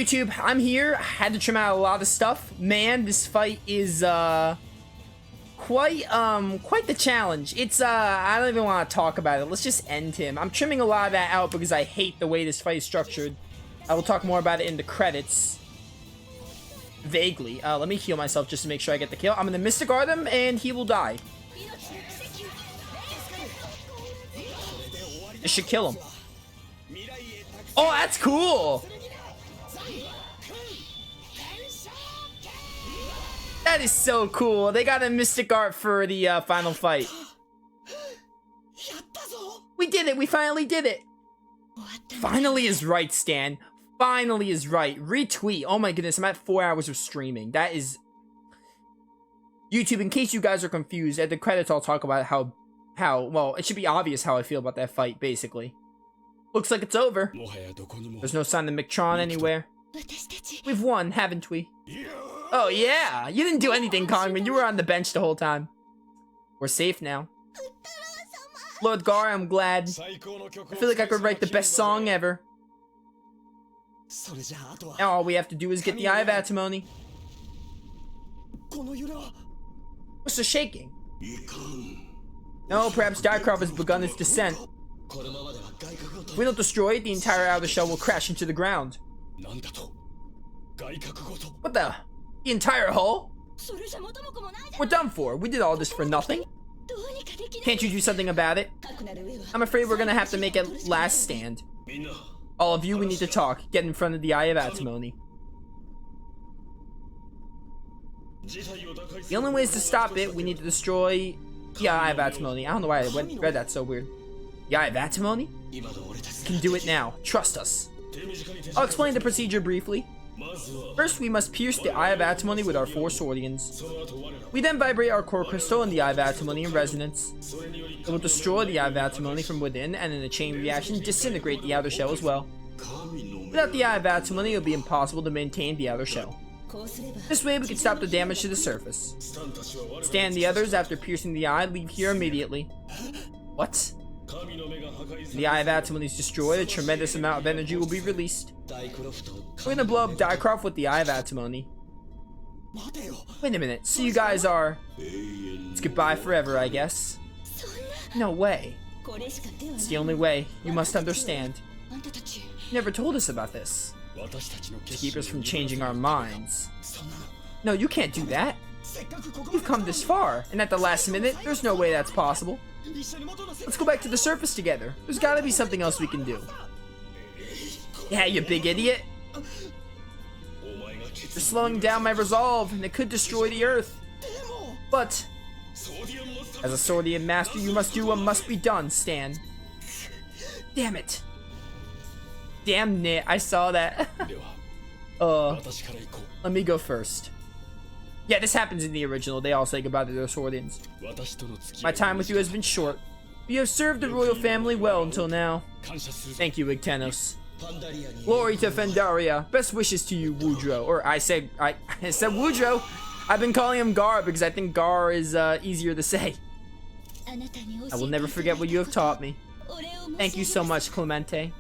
YouTube, I'm here. I had to trim out a lot of stuff. Man, this fight is quite the challenge. It's I don't even want to talk about it. Let's just end him. I'm trimming a lot of that out because I hate the way this fight is structured. I will talk more about it in the credits. Vaguely. Let me heal myself just to make sure I get the kill. I'm gonna Mystic Guard him and he will die. I should kill him. Oh, that's cool! That is so cool. They got a Mystic Art for the final fight. We did it. We finally did it. Finally is right, Stan. Finally is right. Retweet. Oh my goodness, I'm at 4 hours of streaming. That is... YouTube, in case you guys are confused, at the credits I'll talk about how well, it should be obvious how I feel about that fight, basically. Looks like it's over. There's no sign of McTron anywhere. We've won, haven't we? Oh yeah! You didn't do anything, Kongman. You were on the bench the whole time. We're safe now. Lord Gar, I'm glad. I feel like I could write the best song ever. Now all we have to do is get the Eye of Atimony. What's the shaking? No, perhaps Dicroft has begun its descent. If we don't destroy it, the entire outer shell will crash into the ground. What the? The entire hull? We're done for. We did all this for nothing. Can't you do something about it? I'm afraid we're gonna have to make a last stand. All of you, we need to talk. Get in front of the Eye of Atimony. The only way is to stop it, we need to destroy the Eye of Atimony. I don't know why I read that so weird. The Eye of Atimony? Can do it now. Trust us. I'll explain the procedure briefly. First, we must pierce the Eye of Atimony with our 4 Swordians. We then vibrate our core crystal in the Eye of Atimony in resonance. It will destroy the Eye of Atimony from within, and in a chain reaction, disintegrate the outer shell as well. Without the Eye of Atimony, it will be impossible to maintain the outer shell. This way, we can stop the damage to the surface. Stan and the others, after piercing the eye, leave here immediately. What? When the Eye of Atimony is destroyed, a tremendous amount of energy will be released. We're gonna blow up Dicroft with the Eye of Atimony. Wait a minute, so you guys are... It's goodbye forever, I guess. No way. It's the only way. You must understand. You never told us about this. To keep us from changing our minds. No, you can't do that. You've come this far, and at the last minute, there's no way that's possible. Let's go back to the surface together. There's gotta be something else we can do. Yeah, you big idiot. You're slowing down my resolve, and it could destroy the Earth. But, as a Swordian master, you must do what must be done, Stan. Damn it. Damn it, I saw that. Let me go first. Yeah, this happens in the original. They all say goodbye to their Swordians. My time with you has been short. You have served the royal family well until now. Thank you, Igtenos. Glory to Phandaria. Best wishes to you, Woodrow. Or I said Woodrow. I've been calling him Gar because I think Gar is easier to say. I will never forget what you have taught me. Thank you so much, Clemente.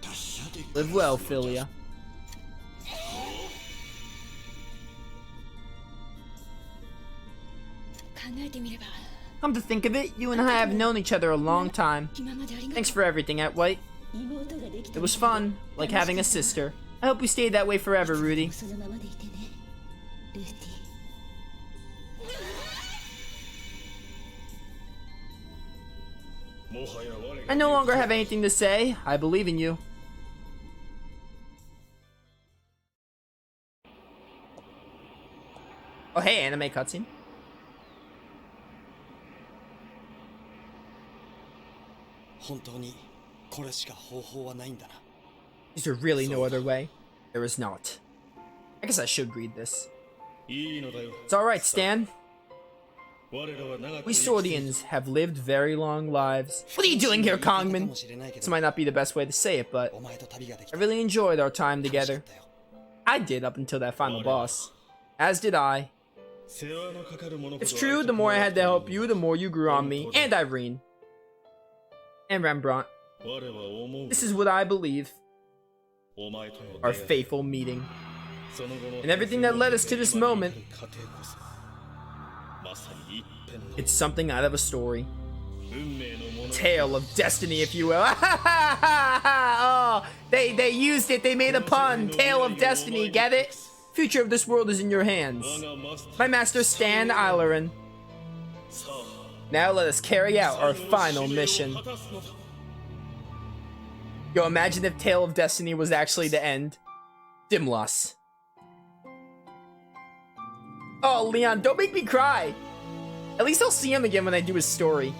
Live well, Philia. Come to think of it, you and I have known each other a long time. Thanks for everything, White. It was fun, like having a sister. I hope we stay that way forever, Rudy. I no longer have anything to say. I believe in you. Oh hey, anime cutscene. Is there really no other way? There is not. I guess I should read this. It's alright, Stan. We Swordians have lived very long lives. What are you doing here, Kongman? This might not be the best way to say it, but I really enjoyed our time together. I did up until that final boss. As did I. It's true, the more I had to help you, the more you grew on me, and Irene. And Rembrandt. This is what I believe. Our fateful meeting. And everything that led us to this moment, it's something out of a story. Tale of destiny, if you will. Oh, they used it. They made a pun. Tale of destiny. Get it? Future of this world is in your hands. My master Stan Eilerin. Now let us carry out our final mission. Yo, imagine if Tale of Destiny was actually the end. Dimlos. Oh, Leon, don't make me cry. At least I'll see him again when I do his story.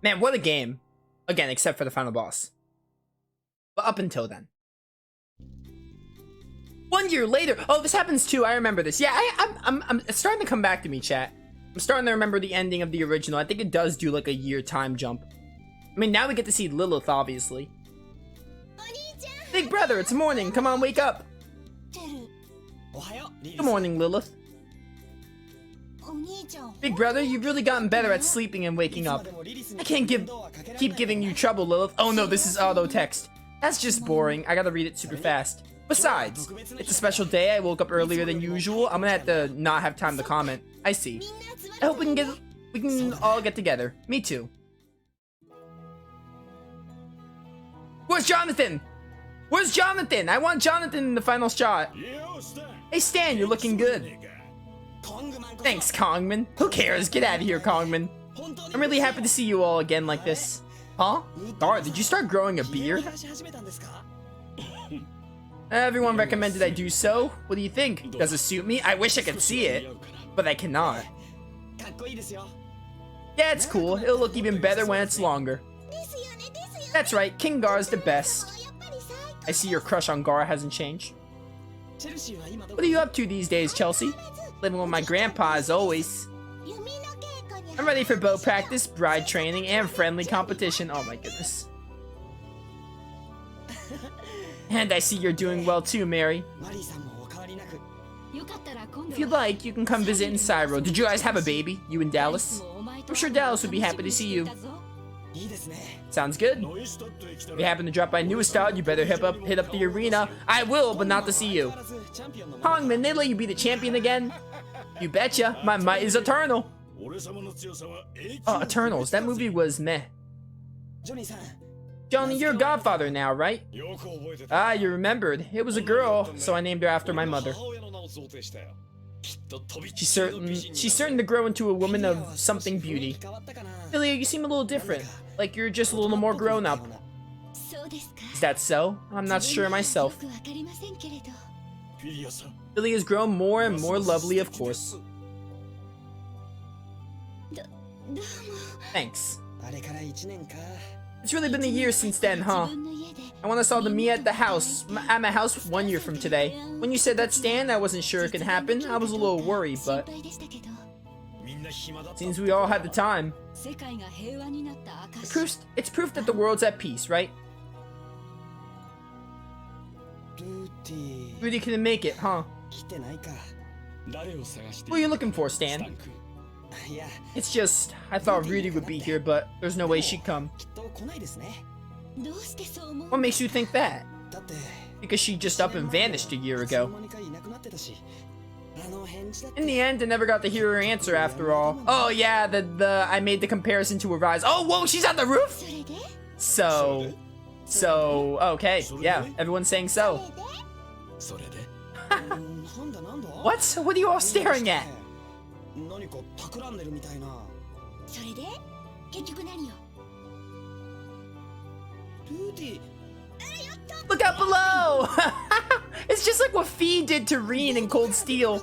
Man, what a game. Again, except for the final boss. But up until then. 1 year later. Oh, this happens too. I remember this. Yeah, I'm it's starting to come back to me, chat. I'm starting to remember the ending of the original. I think it does do like a year time jump. I mean, now we get to see Lilith, obviously. Big brother, it's morning. Come on, wake up. Good morning, Lilith. Big brother, you've really gotten better at sleeping and waking up. I can't keep giving you trouble, Lilith. Oh no, this is auto text. That's just boring. I gotta read it super fast. Besides, it's a special day. I woke up earlier than usual. I'm gonna have to not have time to comment. I see. I hope we can all get together. Me too. Where's Jonathan? Where's Jonathan? I want Jonathan in the final shot. Hey Stan, you're looking good. Thanks, Kongman. Who cares? Get out of here, Kongman. I'm really happy to see you all again like this. Huh? Gar, did you start growing a beard? Everyone recommended I do so. What do you think? Does it suit me? I wish I could see it, but I cannot. Yeah, it's cool. It'll look even better when it's longer. That's right, King Gar's the best. I see your crush on Gar hasn't changed. What are you up to these days, Chelsea? Living with my grandpa as always. I'm ready for bow practice, bride training, and friendly competition. Oh my goodness. And I see you're doing well too, Mary. If you'd like, you can come visit in Syro. Did you guys have a baby? You and Dallas? I'm sure Dallas would be happy to see you. Sounds good. If you happen to drop by Newestad, you better hit up the arena. I will, but not to see you. Hongman, they let you be the champion again? You betcha. My might is eternal. Oh, Eternals. That movie was meh. Johnny, you're a godfather now, right? Ah, you remembered. It was a girl, so I named her after my mother. She's certain to grow into a woman of something beauty. Lilia, you seem a little different. Like you're just a little more grown up. Is that so? I'm not sure myself. Lilia's grown more and more lovely, of course. Thanks. It's really been a year since then, huh? I want us all to meet at my house 1 year from today. When you said that, Stan, I wasn't sure it could happen. I was a little worried, but seems we all had the time. It's proof that the world's at peace, right? Rudy couldn't make it, huh? Who are you looking for, Stan? It's just, I thought Rudy would be here, but there's no way she'd come. What makes you think that? Because she just up and vanished a year ago. In the end, I never got to hear her answer after all. Oh yeah, I made the comparison to her eyes. Oh, whoa, she's on the roof? So, okay, yeah, everyone's saying so. What? What are you all staring at? Look out below! It's just like what Fee did to Reen in Cold Steel.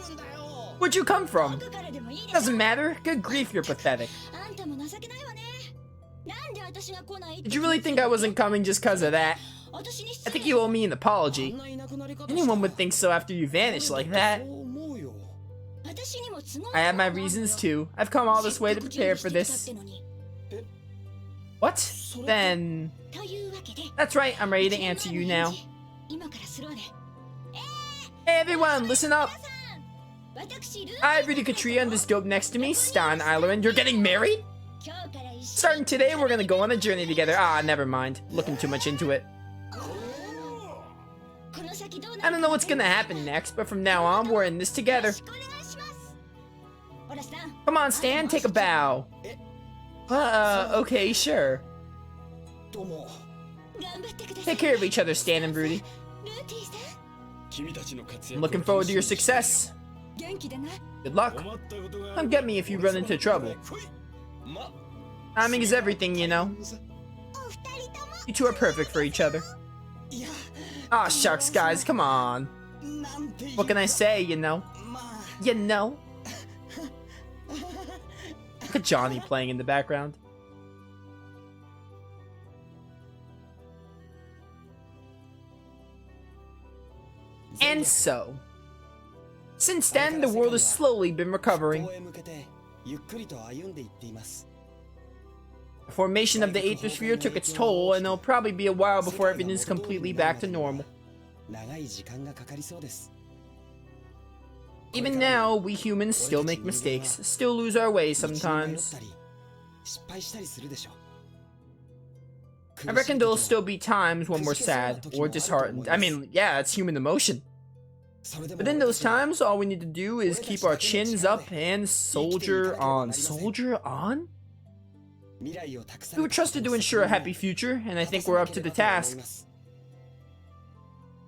Where'd you come from? Doesn't matter. Good grief, you're pathetic. Did you really think I wasn't coming just cause of that? I think you owe me an apology. Anyone would think so after you vanished like that. I have my reasons too. I've come all this way to prepare for this. What? Then... That's right, I'm ready to answer you now. Hey everyone, listen up! I, Rudy Katria, and this dope next to me, Stan Eilerin, you're getting married? Starting today, we're gonna go on a journey together. Ah, never mind. Looking too much into it. I don't know what's gonna happen next, but from now on, we're in this together. Come on, Stan, take a bow. Okay, sure. Take care of each other, Stan and Rudy. I'm looking forward to your success. Good luck. Come get me if you run into trouble. Timing is everything, you know. You two are perfect for each other. Aw, shucks, guys, come on. What can I say, you know? You know? Look at Johnny playing in the background. And so, since then, the world has slowly been recovering. The formation of the Aether Sphere took its toll, and it'll probably be a while before everything is completely back to normal. Even now, we humans still make mistakes, still lose our way sometimes. I reckon there'll still be times when we're sad or disheartened. I mean, yeah, it's human emotion. But in those times, all we need to do is keep our chins up and soldier on. Soldier on? We were trusted to ensure a happy future, and I think we're up to the task.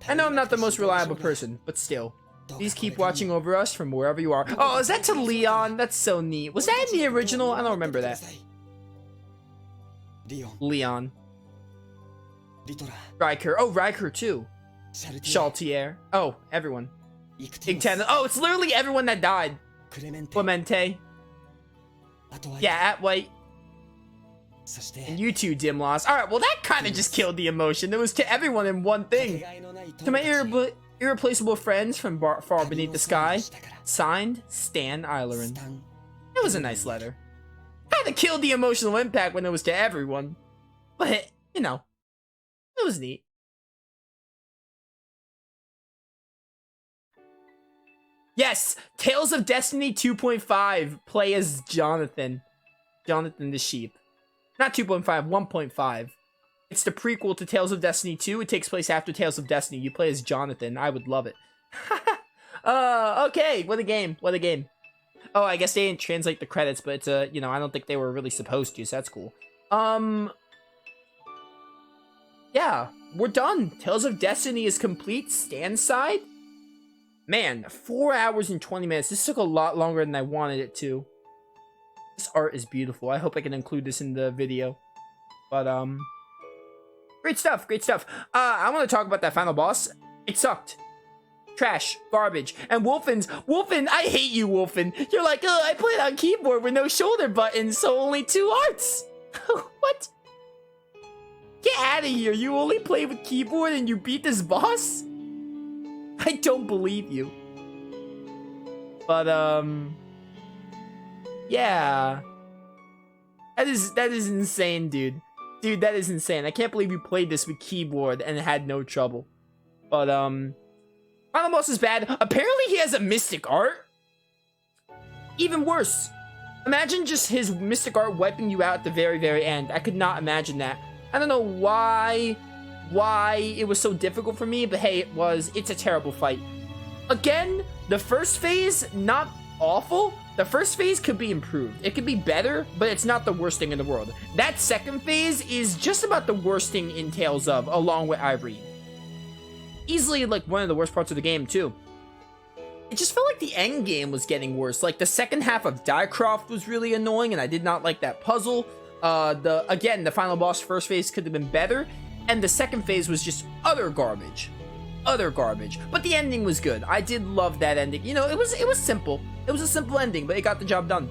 I know I'm not the most reliable person, but still. Please keep watching over us from wherever you are. Oh, is that to Leon? That's so neat. Was that in the original? I don't remember that. Leon. Riker. Oh, Riker too. Shaltier. Oh, everyone. Igtan. Oh, it's literally everyone that died. Clemente. Yeah, Atwhite. And you two, Dimlos. Alright, well that kind of just killed the emotion. It was to everyone in one thing. To my irreplaceable friends from far beneath the sky. Signed, Stan Eilerin. It was a nice letter. Kinda killed the emotional impact when it was to everyone. But, you know, it was neat. Yes! Tales of Destiny 2.5. Play as Jonathan. Jonathan the Sheep. Not 2.5, 1.5. It's the prequel to Tales of Destiny 2. It takes place after Tales of Destiny. You play as Jonathan. I would love it. Okay. What a game. What a game. Oh, I guess they didn't translate the credits, but it's, you know, I don't think they were really supposed to, so that's cool. Yeah, we're done. Tales of Destiny is complete. Stand side? Man, 4 hours and 20 minutes. This took a lot longer than I wanted it to. This art is beautiful. I hope I can include this in the video. But, great stuff, great stuff. I want to talk about that final boss. It sucked. Trash, garbage, and Wolfen, I hate you, Wolfen. You're like, oh, I played on keyboard with no shoulder buttons, so only 2 hearts. What? Get out of here. You only play with keyboard and you beat this boss? I don't believe you. But, yeah. That is insane, dude. Dude, that is insane. I can't believe you played this with keyboard and had no trouble. But, final boss is bad. Apparently he has a mystic art. Even worse. Imagine just his mystic art wiping you out at the very, very end. I could not imagine that. I don't know why it was so difficult for me, but hey, it's a terrible fight. Again, the first phase, not awful. The first phase could be improved. It could be better, but it's not the worst thing in the world. That second phase is just about the worst thing in Tales of, along with Irene. Easily, like, one of the worst parts of the game, too. It just felt like the end game was getting worse. Like, the second half of Diecroft was really annoying, and I did not like that puzzle. Again, the final boss first phase could have been better, and the second phase was just utter garbage. But the ending was good. I did love that ending. You know, it was simple. It was a simple ending, but it got the job done.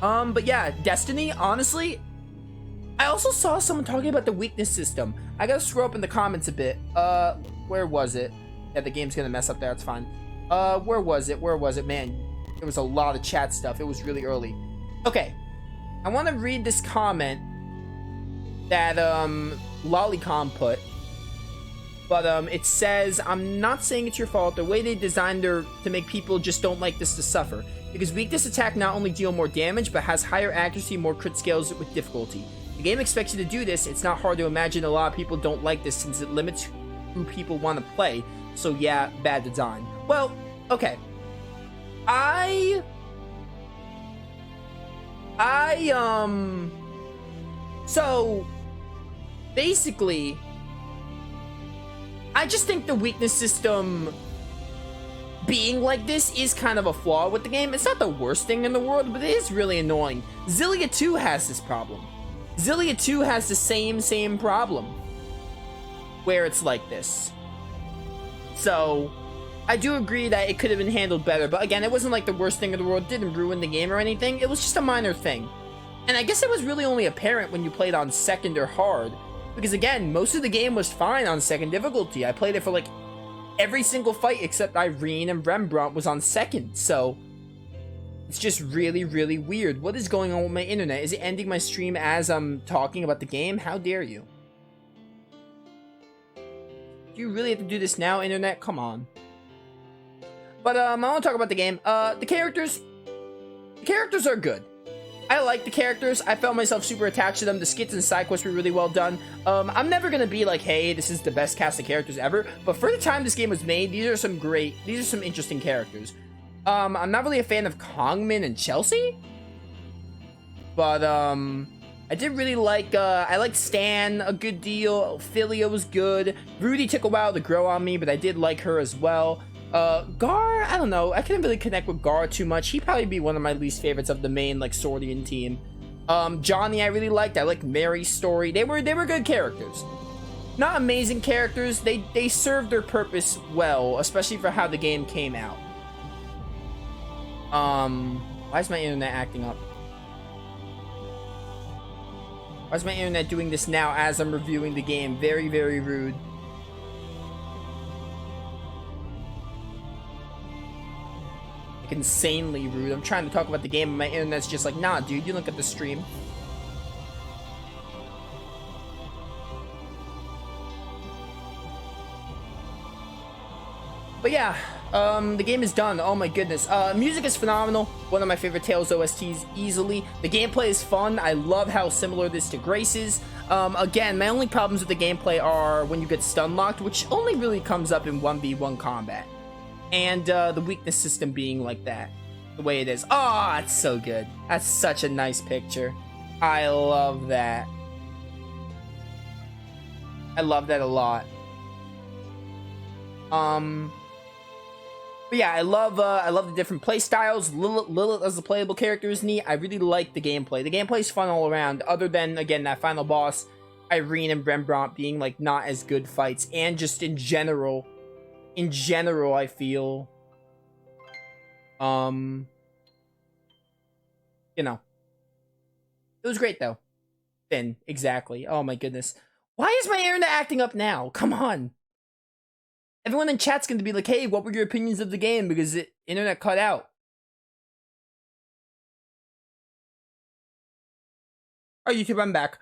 But yeah, Destiny, honestly, I also saw someone talking about the weakness system. I gotta scroll up in the comments a bit. Where was it? Yeah, the game's gonna mess up there, it's fine. Where was it? Man, there was a lot of chat stuff. It was really early. Okay, I want to read this comment that, Lolicon put. But, it says, I'm not saying it's your fault. The way they designed her to make people just don't like this to suffer. Because weakness attack not only deal more damage, but has higher accuracy, more crit scales with difficulty. The game expects you to do this. It's not hard to imagine a lot of people don't like this since it limits who people want to play. So yeah, bad design. Well, okay. So, basically, I just think the weakness system being like this is kind of a flaw with the game. It's not the worst thing in the world, but it is really annoying. Xillia 2 has this problem. Xillia 2 has the same problem, where it's like this. So, I do agree that it could have been handled better, but again, it wasn't like the worst thing in the world. It didn't ruin the game or anything. It was just a minor thing. And I guess it was really only apparent when you played on second or hard. Because again, most of the game was fine on second difficulty. I played it for like every single fight except Irene and Rembrandt was on second. So it's just really, really weird. What is going on with my internet? Is it ending my stream as I'm talking about the game? How dare you? Do you really have to do this now, internet? Come on. But I want to talk about the game. The characters are good. I like the characters. I felt myself super attached to them. The skits and side quests were really well done. I'm never gonna be like, hey, this is the best cast of characters ever. But for the time this game was made, these are some interesting characters. I'm not really a fan of Kongmin and Chelsea. But, I did really like, I liked Stan a good deal. Ophelia was good. Rudy took a while to grow on me, but I did like her as well. Gar, I don't know. I couldn't really connect with Gar too much. He'd probably be one of my least favorites of the main, like, Swordian team. Johnny I really liked. I liked Mary's story. They were good characters. Not amazing characters. They served their purpose well, especially for how the game came out. Why is my internet acting up? Why is my internet doing this now as I'm reviewing the game? Very, very rude. Like, insanely rude. I'm trying to talk about the game and my internet's just like, nah, dude, you look at the stream. But yeah, the game is done. Oh my goodness. Music is phenomenal. One of my favorite Tales OSTs easily. The gameplay is fun. I love how similar this to Grace's. Again, my only problems with the gameplay are when you get stun locked, which only really comes up in 1v1 combat. And the weakness system being like that, the way it is. Oh, it's so good. That's such a nice picture. I love that. I love that a lot. But yeah, I love the different play styles. Lilith as a playable character is neat. I really like the gameplay. The gameplay is fun all around. Other than, again, that final boss, Irene and Rembrandt being like not as good fights, and just in general, I feel, you know, it was great though. Finn, exactly. Oh my goodness, why is my internet acting up now? Come on. Everyone in chat's going to be like, hey, what were your opinions of the game? Because the internet cut out. Oh, YouTube, I'm back.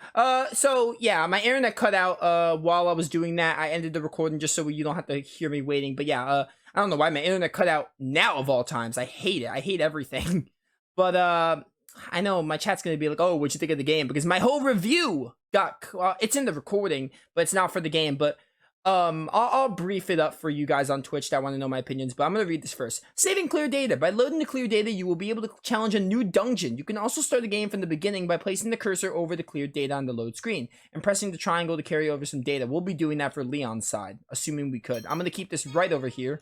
So, yeah, my internet cut out, while I was doing that. I ended the recording just so you don't have to hear me waiting. But yeah, I don't know why my internet cut out now of all times. I hate it. I hate everything. But, I know my chat's gonna be like, oh, what'd you think of the game? Because my whole review got, it's in the recording, but it's not for the game. But I'll brief it up for you guys on Twitch that want to know my opinions, but I'm gonna read this first. Saving clear data. By loading the clear data, you will be able to challenge a new dungeon. You can also start the game from the beginning by placing the cursor over the cleared data on the load screen and pressing the triangle to carry over some data. We'll be doing that for Leon's side, assuming we could. I'm gonna keep this right over here.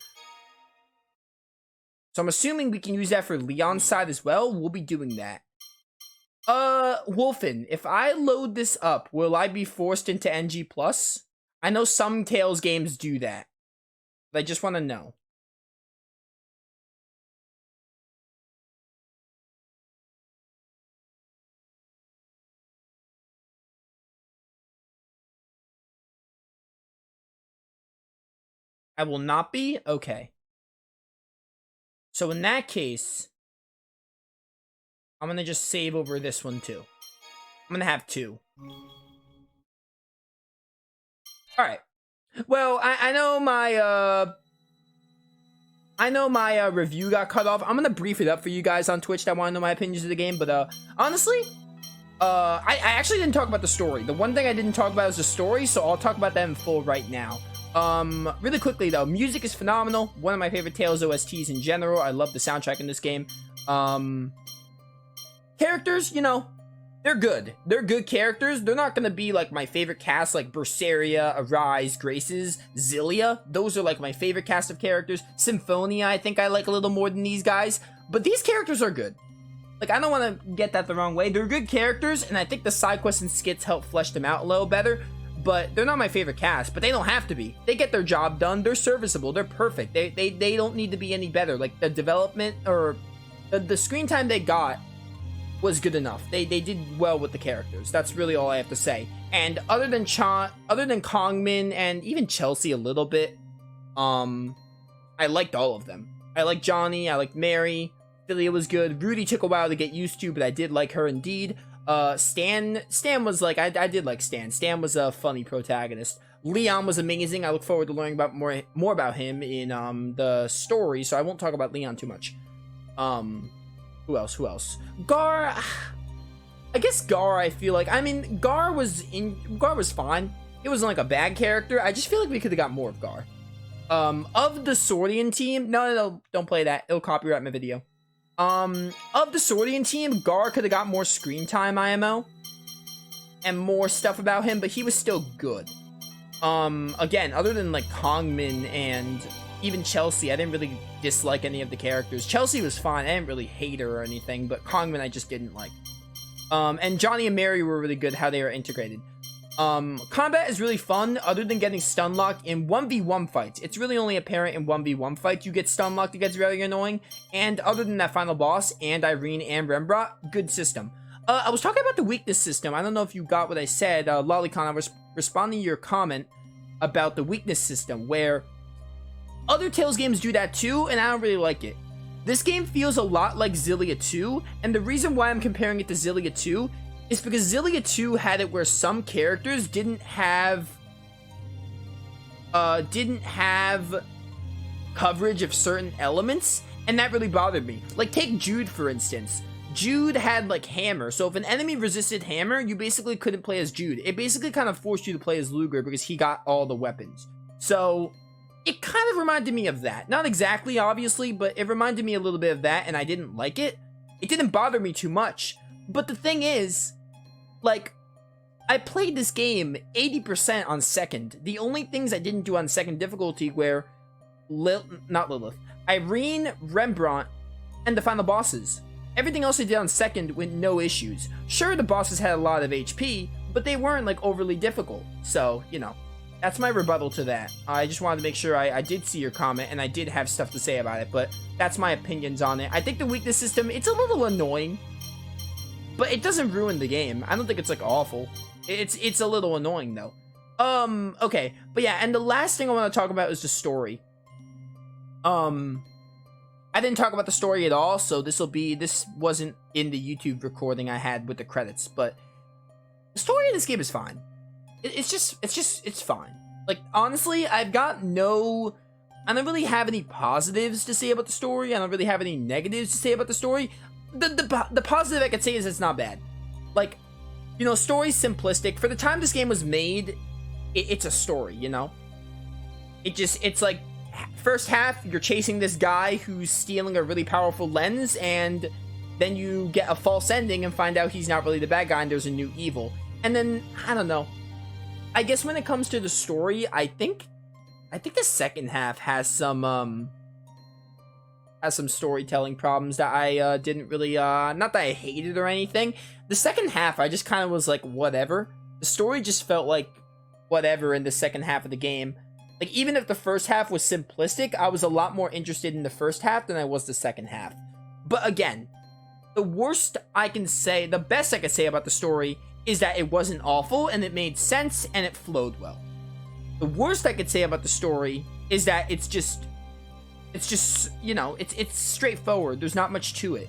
So I'm assuming we can use that for Leon's side as well. We'll be doing that. Wolfen, if I load this up, will I be forced into NG+? I know some Tales games do that. But I just want to know. I will not be? Okay. So in that case, I'm gonna just save over this one too. I'm gonna have 2. Alright. Well, I know my review got cut off. I'm gonna brief it up for you guys on Twitch that want to know my opinions of the game, but honestly, I actually didn't talk about the story. The one thing I didn't talk about is the story, so I'll talk about that in full right now. Really quickly though, music is phenomenal. One of my favorite Tales OSTs in general. I love the soundtrack in this game. Characters, you know, they're good. They're good characters. They're not gonna be like my favorite cast, like Berseria, Arise, Graces, Zilia. Those are like my favorite cast of characters. Symphonia, I think I like a little more than these guys. But these characters are good. Like, I don't want to get that the wrong way. They're good characters, and I think the side quests and skits help flesh them out a little better. But they're not my favorite cast, but they don't have to be. They get their job done. They're serviceable. They're perfect. They don't need to be any better. Like, the development or the screen time they got was good enough. They did well with the characters. That's really all I have to say. And other than Kongmin and even Chelsea a little bit, I liked all of them. I liked Johnny. I liked Mary. Philia was good. Rudy took a while to get used to, but I did like her indeed. Stan was like, I did like Stan. Stan was a funny protagonist. Leon was amazing. I look forward to learning about more about him in the story, so I won't talk about Leon too much. Who else? Gar, I guess Gar, I feel like, I mean, Gar was fine. It wasn't like a bad character. I just feel like we could have got more of Gar. Of the Swordian team, no, don't play that. It'll copyright my video. Of the Swordian team, Gar could have got more screen time, IMO, and more stuff about him, but he was still good. Again, other than like Kongmin and even Chelsea, I didn't really dislike any of the characters. Chelsea was fine. I didn't really hate her or anything, but Kongmin I just didn't like. And Johnny and Mary were really good how they were integrated. Combat is really fun, other than getting stun locked in 1v1 fights. It's really only apparent in 1v1 fights you get stun locked. It gets very annoying. And other than that final boss and Irene and Rembrandt, good system. I was talking about the weakness system. I don't know if you got what I said. Lolicon, I was responding to your comment about the weakness system, where other Tales games do that too, and I don't really like it. This game feels a lot like Xillia 2, and the reason why I'm comparing it to Xillia 2 is because Xillia 2 had it where some characters didn't have coverage of certain elements, and that really bothered me. Like, take Jude, for instance. Jude had, like, Hammer, so if an enemy resisted Hammer, you basically couldn't play as Jude. It basically kind of forced you to play as Luger because he got all the weapons. So it kind of reminded me of that. Not exactly, obviously, but it reminded me a little bit of that, and I didn't like it. It didn't bother me too much. But the thing is, like, I played this game 80% on second. The only things I didn't do on second difficulty were not Lilith, Irene, Rembrandt, and the final bosses. Everything else I did on second with no issues. Sure, the bosses had a lot of HP, but they weren't, like, overly difficult. So, you know, that's my rebuttal to that. I just wanted to make sure I did see your comment, and I did have stuff to say about it, but that's my opinions on it. I think the weakness system, it's a little annoying, but it doesn't ruin the game. I don't think it's, like, awful. It's a little annoying, though. Okay. But yeah, and the last thing I want to talk about is the story. I didn't talk about the story at all, so this wasn't in the YouTube recording I had with the credits, but the story of this game is fine. It's fine. Like, honestly, I don't really have any positives to say about the story. I don't really have any negatives to say about the story. the positive I could say is it's not bad. Like, you know, story's simplistic. For the time this game was made, it's a story, you know? It's like, first half, you're chasing this guy who's stealing a really powerful lens, and then you get a false ending and find out he's not really the bad guy and there's a new evil. And then, I don't know. I guess when it comes to the story, I think the second half has some storytelling problems that I didn't really, not that I hated or anything. The second half, I just kind of was like, whatever. The story just felt like whatever in the second half of the game. Like, even if the first half was simplistic, I was a lot more interested in the first half than I was the second half. But again, the best I could say about the story is that it wasn't awful, and it made sense, and it flowed well. The worst I could say about the story is that it's just, you know, it's straightforward. There's not much to it.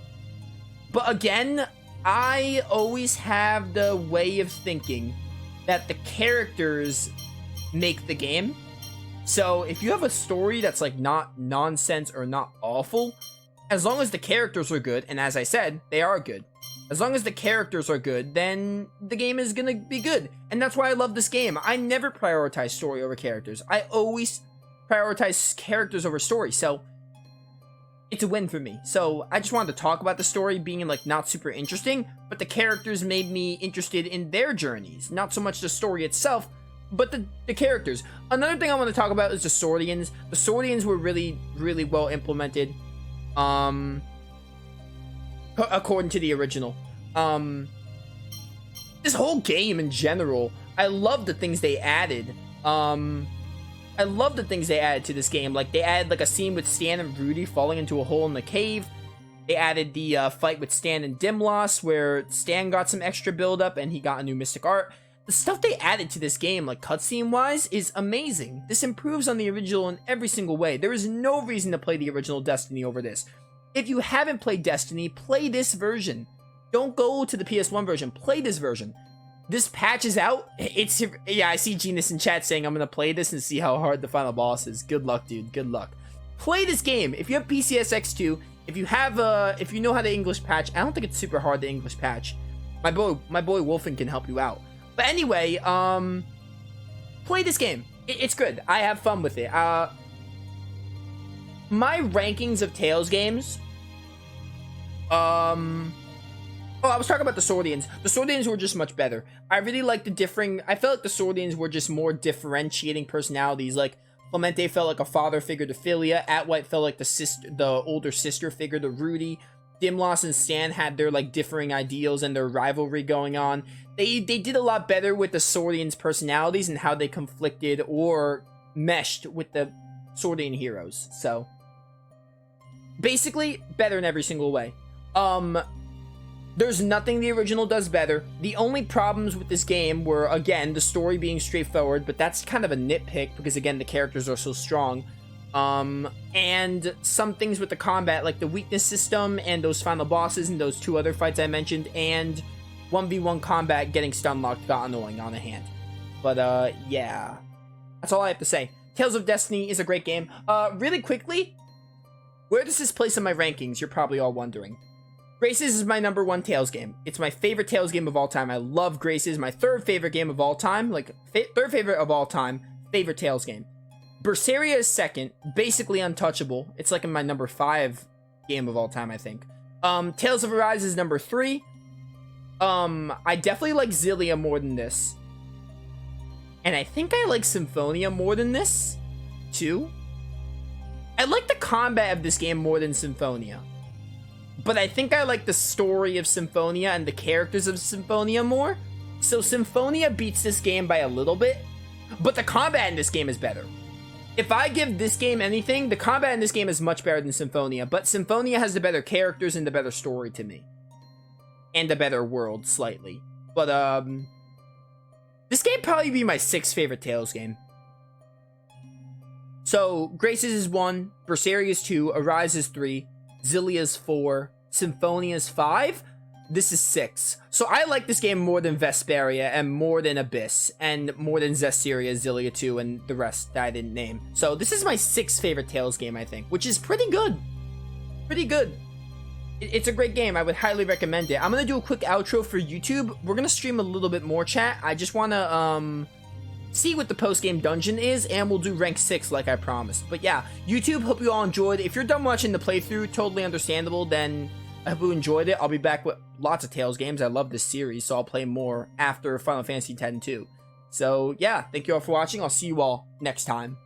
But again, I always have the way of thinking that the characters make the game. So if you have a story that's like not nonsense or not awful, as long as the characters are good, and as I said, they are good. As long as the characters are good, then the game is gonna be good. And that's why I love this game. I never prioritize story over characters. I always prioritize characters over story, so it's a win for me. So I just wanted to talk about the story being like not super interesting, but the characters made me interested in their journeys. Not so much the story itself, but the characters. Another thing I want to talk about is the Swordians. The Swordians were really, really well implemented. According to the original. This whole game in general, I love the things they added. I love the things they added to this game. Like, they added like a scene with Stan and Rudy falling into a hole in the cave. They added the fight with Stan and Dimlos, where Stan got some extra build-up and he got a new mystic art. The stuff they added to this game, like cutscene-wise, is amazing. This improves on the original in every single way. There is no reason to play the original Destiny over this. If you haven't played Destiny, play this version. Don't go to the PS1 version. Play this version. This patch is out. Yeah, I see Genus in chat saying I'm gonna play this and see how hard the final boss is. Good luck, dude. Good luck. Play this game. If you have PCSX2, if you know how to English patch, I don't think it's super hard to English patch. My boy Wolfen can help you out. But anyway, play this game. It's good. I have fun with it. My rankings of Tales games. Oh, I was talking about the Swordians. The Swordians were just much better. I really like I felt like the Swordians were just more differentiating personalities. Like, Clemente felt like a father figure to Philia. Atwhite felt like the older sister figure to Rudy. Dimlos and Stan had their like differing ideals and their rivalry going on. They did a lot better with the Swordians' personalities and how they conflicted or meshed with the Swordian heroes. So, basically, better in every single way. There's nothing the original does better. The only problems with this game were, again, the story being straightforward, but that's kind of a nitpick because, again, the characters are so strong. And some things with the combat, like the weakness system and those final bosses and those two other fights I mentioned, and 1v1 combat getting stun locked got annoying on the hand. But, yeah. That's all I have to say. Tales of Destiny is a great game. Really quickly, where does this place in my rankings? You're probably all wondering. Graces is my number one Tales game. It's my favorite Tales game of all time. I love Graces. My third favorite game of all time. Like, third favorite of all time. Favorite Tales game. Berseria is second. Basically untouchable. It's like in my number 5 game of all time, I think. Tales of Arise is number 3. I definitely like Xillia more than this. And I think I like Symphonia more than this, too. I like the combat of this game more than Symphonia. But I think I like the story of Symphonia and the characters of Symphonia more. So Symphonia beats this game by a little bit. But the combat in this game is better. If I give this game anything, the combat in this game is much better than Symphonia. But Symphonia has the better characters and the better story to me. And the better world, slightly. But, this game probably be my 6th favorite Tales game. So, Graces is 1, Berseria is 2, Arise is 3, Xillia is 4, Symphonia is 5, this is 6. So I like this game more than Vesperia, and more than Abyss, and more than Zestiria, Xillia 2, and the rest that I didn't name. So this is my 6th favorite Tales game, I think, which is pretty good. Pretty good. it's a great game. I would highly recommend it. I'm gonna do a quick outro for YouTube. We're gonna stream a little bit more, chat. I just wanna see what the post-game dungeon is, and we'll do rank 6 like I promised. But yeah, YouTube, hope you all enjoyed. If you're done watching the playthrough, totally understandable, then I hope you enjoyed it. I'll be back with lots of Tales games. I love this series, so I'll play more after Final Fantasy X-2. So yeah, thank you all for watching. I'll see you all next time.